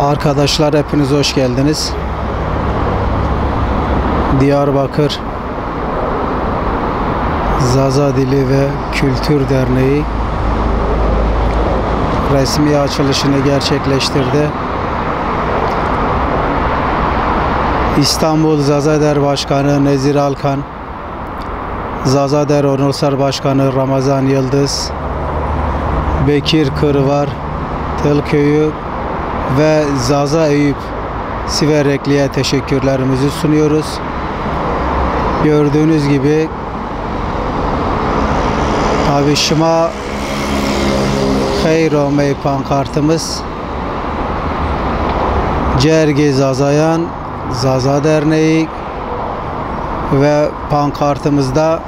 Arkadaşlar hepiniz hoş geldiniz. Diyarbakır Zaza Dili ve Kültür Derneği resmi açılışını gerçekleştirdi. İstanbul Zazader Başkanı Nezir Alkan, Zazader Onursal Başkanı Ramazan Yıldız, Bekir Kırvar, Tılköy'ü ve Zaza Eyüp Siverekli'ye teşekkürlerimizi sunuyoruz. Gördüğünüz gibi Avişma Hayro Mey pankartımız, Cergi Zazayan Zaza Derneği ve pankartımızda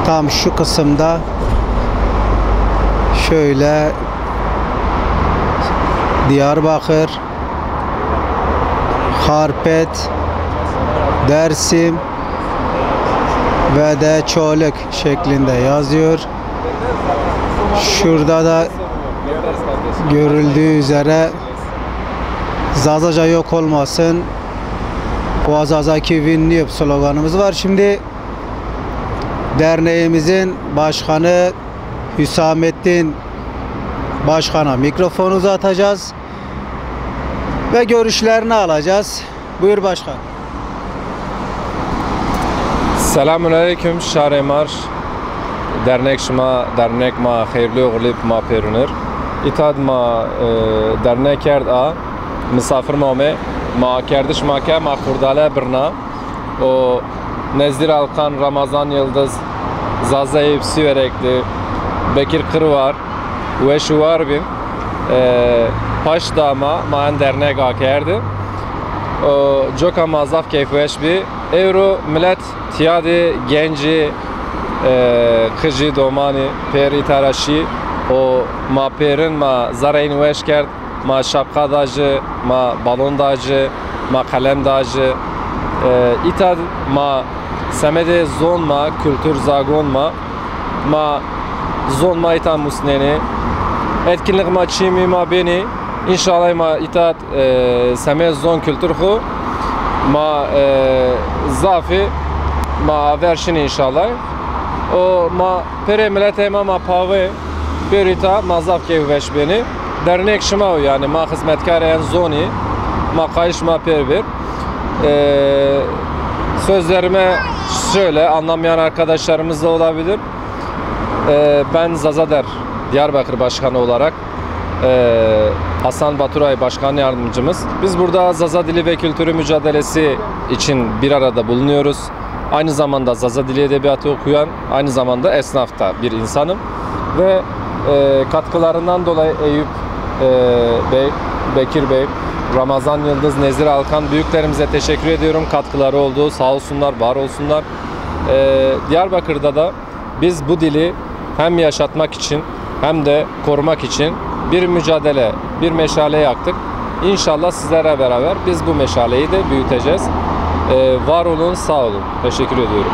tam şu kısımda şöyle Diyarbakır, Harpet, Dersim ve de Çoluk şeklinde yazıyor. Şurada da görüldüğü üzere Zazaca yok olmasın, Vazazaki Winniup sloganımız var. Şimdi derneğimizin başkanı Hüsamettin Başkan'a mikrofonu uzatacağız ve görüşlerini alacağız. Buyur başkan. Selamünaleyküm şaremar dernek ma hayırlı oğlip ma perunur itad ma dernek kerd a misafir mame ma kerdiş make ma kurdale birna o Nezir Alkan, Ramazan Yıldız, Zaza Eyüp Siverekli, Bekir Kırvar ve şuvar bin paş dama ma en dernek a kerdi o joka mazaf keyfeş bi Euro millet tiyadi genci kıcı domani peri taraşi o ma perin ma zarayin veş kerd ma şapka dacı ma balon dacı ma kalem dacı itad ma semede zon ma kültür zagon ma zon ma ita musneni etkinlik ma çimi ma beni inşallah ma itad semede zon kültür khu ma zafi ma verşin inşallah o ma pere millete ma pave perita ma zaf kevveş beni dernek şıma yani ma hizmetkar en zoni ma kayış ma perver sözlerime şöyle anlamayan arkadaşlarımız da olabilir. Ben Zazader Diyarbakır Başkanı olarak Hasan Baturay Başkan Yardımcımız. Biz burada Zaza Dili ve Kültürü mücadelesi için bir arada bulunuyoruz. Aynı zamanda Zaza Dili Edebiyatı okuyan, aynı zamanda esnafta bir insanım. Ve katkılarından dolayı Eyüp Bey, Bekir Bey, Ramazan Yıldız, Nezir Alkan büyüklerimize teşekkür ediyorum. Katkıları oldu. Sağ olsunlar, var olsunlar. Diyarbakır'da da biz bu dili hem yaşatmak için hem de korumak için bir mücadele, bir meşale yaktık. İnşallah sizlere beraber biz bu meşaleyi de büyüteceğiz. Var olun, sağ olun. Teşekkür ediyorum.